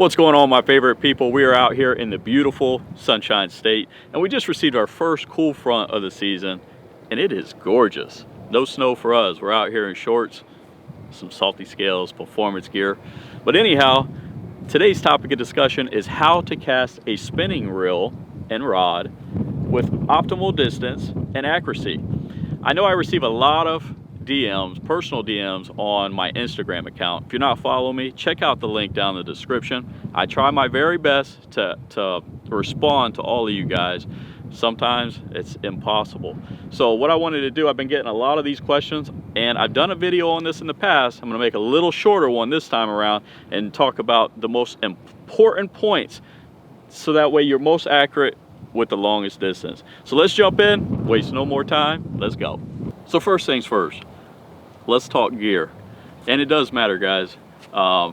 What's going on, my favorite people? We are out here in the beautiful Sunshine State, and we just received our first cool front of the season, and it is gorgeous. No snow for us. We're out here in shorts, some salty scales, performance gear. But anyhow, today's topic of discussion is how to cast a spinning reel and rod with optimal distance and accuracy. I know I receive a lot of DMs, personal DMs on my Instagram account. If you're not following me, check out the link down in the description. I try my very best to respond to all of you guys. Sometimes it's impossible. So what I wanted to do, I've been getting a lot of these questions, and I've done a video on this in the past. I'm going to make a little shorter one this time around and talk about the most important points, so that way you're most accurate with the longest distance. So let's jump in, waste no more time, let's go. So first things first, let's talk gear. And it does matter, guys.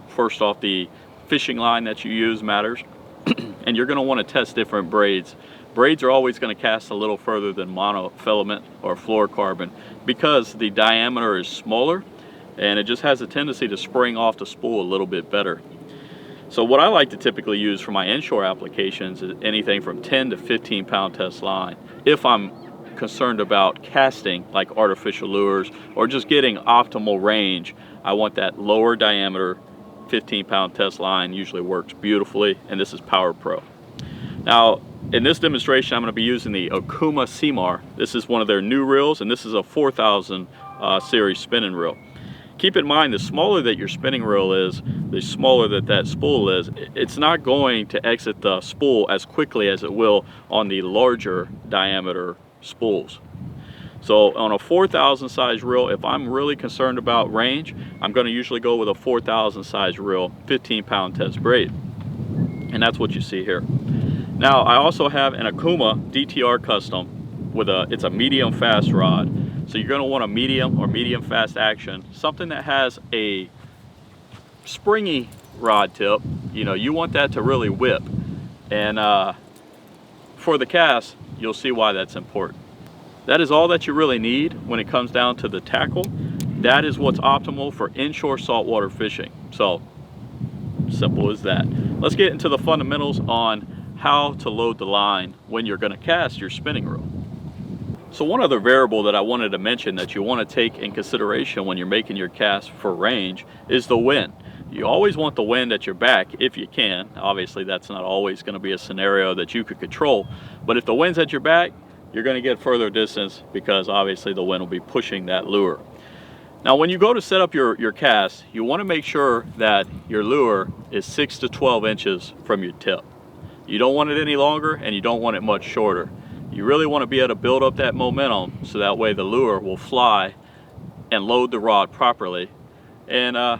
First off, the fishing line that you use matters. And you're going to want to test different braids. Braids are always going to cast a little further than monofilament or fluorocarbon because the diameter is smaller and it just has a tendency to spring off the spool a little bit better. So what I like to typically use for my inshore applications is anything from 10 to 15 pound test line. If I'm concerned about casting like artificial lures or just getting optimal range, I want that lower diameter 15 pound test line. Usually works beautifully, and this is Power Pro. Now in this demonstration I'm going to be using the Okuma Ceymar. This is one of their new reels, and this is a 4000 series spinning reel. Keep in mind, the smaller that your spinning reel is, the smaller that spool is. It's not going to exit the spool as quickly as it will on the larger diameter spools. So on a 4000 size reel, if I'm really concerned about range, I'm going to usually go with a 4000 size reel, 15 pound test braid. And that's what you see here. Now I also have an Okuma DTR Custom with it's a medium fast rod. So you're going to want a medium or medium fast action, something that has a springy rod tip. You know, you want that to really whip. And for the cast, you'll see why that's important. That is all that you really need when it comes down to the tackle. That is what's optimal for inshore saltwater fishing. So simple as that. Let's get into the fundamentals on how to load the line when you're going to cast your spinning reel. So one other variable that I wanted to mention that you want to take in consideration when you're making your cast for range is the wind. You always want the wind at your back if you can. Obviously that's not always going to be a scenario that you could control, but if the wind's at your back, you're going to get further distance because obviously the wind will be pushing that lure. Now when you go to set up your cast, you want to make sure that your lure is 6 to 12 inches from your tip. You don't want it any longer, and you don't want it much shorter. You really want to be able to build up that momentum so that way the lure will fly and load the rod properly. And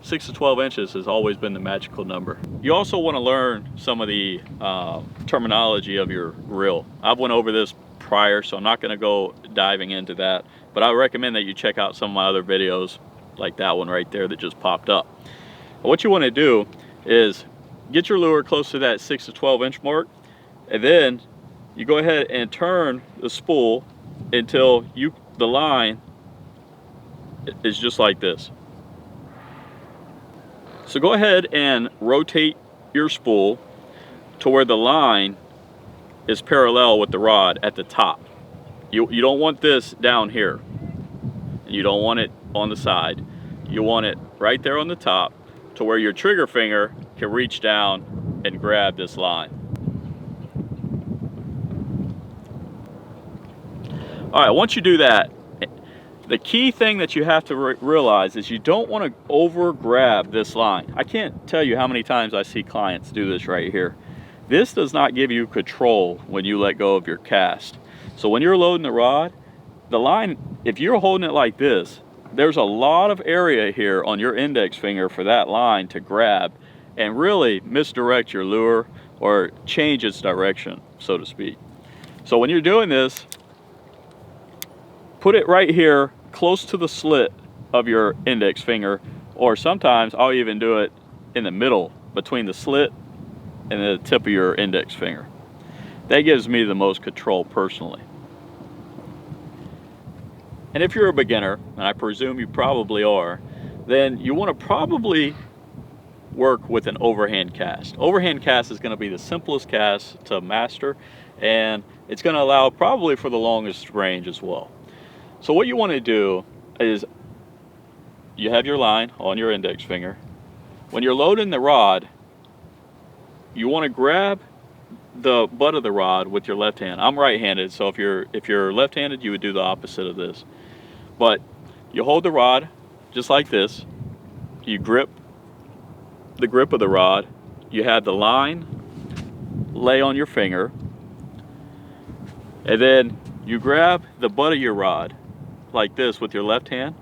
6 to 12 inches has always been the magical number. You also want to learn some of the terminology of your reel. I've went over this prior, so I'm not going to go diving into that, but I recommend that you check out some of my other videos like that one right there that just popped up. But what you want to do is get your lure close to that 6 to 12 inch mark, and then you go ahead and turn the spool until the line is just like this. So go ahead and rotate your spool to where the line is parallel with the rod at the top. You don't want this down here. You don't want it on the side. You want it right there on the top to where your trigger finger can reach down and grab this line. All right, once you do that, the key thing that you have to realize is you don't want to over grab this line. I can't tell you how many times I see clients do this right here. This does not give you control when you let go of your cast. So when you're loading the rod, the line, if you're holding it like this, there's a lot of area here on your index finger for that line to grab and really misdirect your lure or change its direction, so to speak. So when you're doing this, put it right here close to the slit of your index finger, or sometimes I'll even do it in the middle between the slit and the tip of your index finger. That gives me the most control personally. And if you're a beginner, and I presume you probably are, then you want to probably work with an overhand cast. Overhand cast is going to be the simplest cast to master, and it's going to allow probably for the longest range as well. So what you want to do is you have your line on your index finger. When you're loading the rod, you want to grab the butt of the rod with your left hand. I'm right-handed, so if you're left-handed, you would do the opposite of this. But you hold the rod just like this. You grip the grip of the rod. You have the line lay on your finger, and then you grab the butt of your rod like this with your left hand.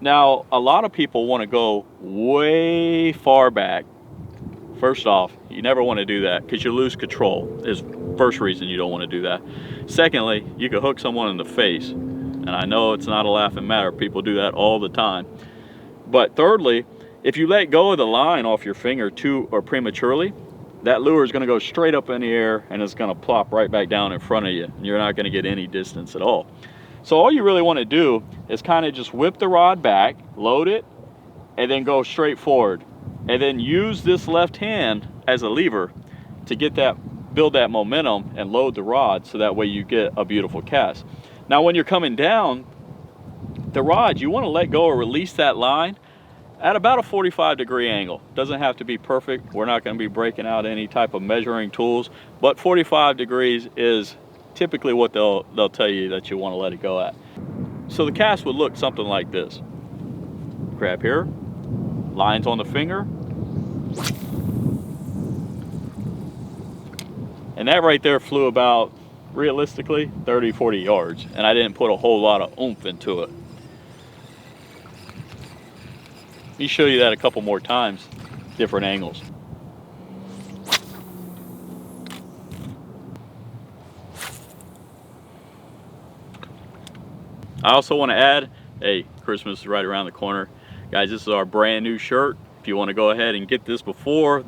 Now, a lot of people want to go way far back. First off, you never want to do that because you lose control. Is first reason you don't want to do that. Secondly, you could hook someone in the face, and I know it's not a laughing matter. People do that all the time. But thirdly, if you let go of the line off your finger too or prematurely, that lure is going to go straight up in the air and it's going to plop right back down in front of you. And you're not going to get any distance at all. So all you really want to do is kind of just whip the rod back, load it, and then go straight forward. And then use this left hand as a lever to get that, build that momentum and load the rod so that way you get a beautiful cast. Now when you're coming down the rod, you want to let go or release that line at about a 45-degree angle. Doesn't have to be perfect. We're not going to be breaking out any type of measuring tools, but 45 degrees is typically what they'll tell you that you want to let it go at. So the cast would look something like this. Grab here, lines on the finger, and that right there flew about, realistically, 30-40 yards, and I didn't put a whole lot of oomph into it. Let me show you that a couple more times, different angles. I also want to add, hey, Christmas is right around the corner. Guys, this is our brand new shirt. If you want to go ahead and get this before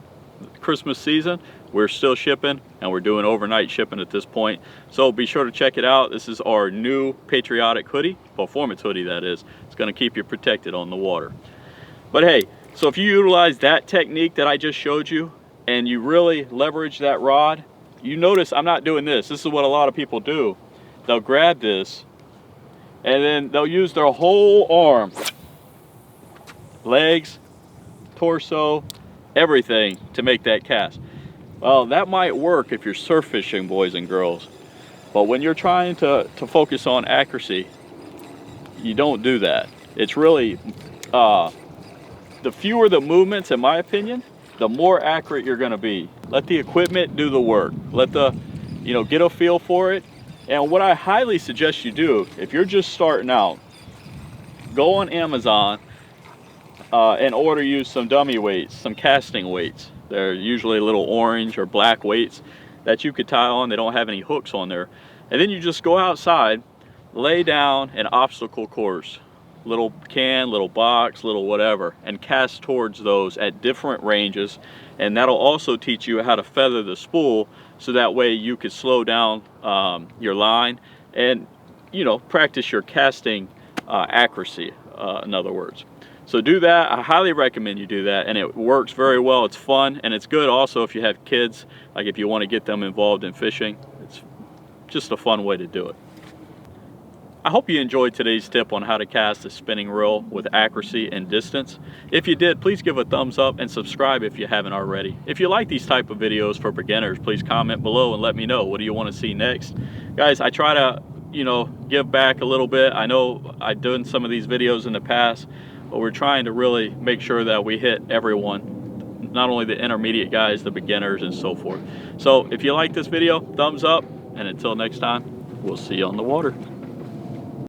Christmas season, we're still shipping, and we're doing overnight shipping at this point. So be sure to check it out. This is our new patriotic hoodie, performance hoodie that is. It's going to keep you protected on the water. But hey, so if you utilize that technique that I just showed you and you really leverage that rod, you notice I'm not doing this. This is what a lot of people do. They'll grab this and then they'll use their whole arm, legs, torso, everything to make that cast. Well, that might work if you're surf fishing, boys and girls. But when you're trying to focus on accuracy, you don't do that. It's really, the fewer the movements, in my opinion, the more accurate you're going to be. Let the equipment do the work. Let the, get a feel for it. And what I highly suggest you do, if you're just starting out, go on Amazon and order you some dummy weights, some casting weights. They're usually little orange or black weights that you could tie on. They don't have any hooks on there. And then you just go outside, lay down an obstacle course. Little can, little box, little whatever, and cast towards those at different ranges. And that'll also teach you how to feather the spool so that way you could slow down your line and practice your casting accuracy, in other words. So do that. I highly recommend you do that, and it works very well. It's fun, and it's good also if you have kids, like if you want to get them involved in fishing. It's just a fun way to do it. I hope you enjoyed today's tip on how to cast a spinning reel with accuracy and distance. If you did, please give a thumbs up and subscribe if you haven't already. If you like these type of videos for beginners, please comment below and let me know. What do you want to see next? Guys, I try to, give back a little bit. I know I've done some of these videos in the past, but we're trying to really make sure that we hit everyone, not only the intermediate guys, the beginners, and so forth. So if you like this video, thumbs up, and until next time, we'll see you on the water.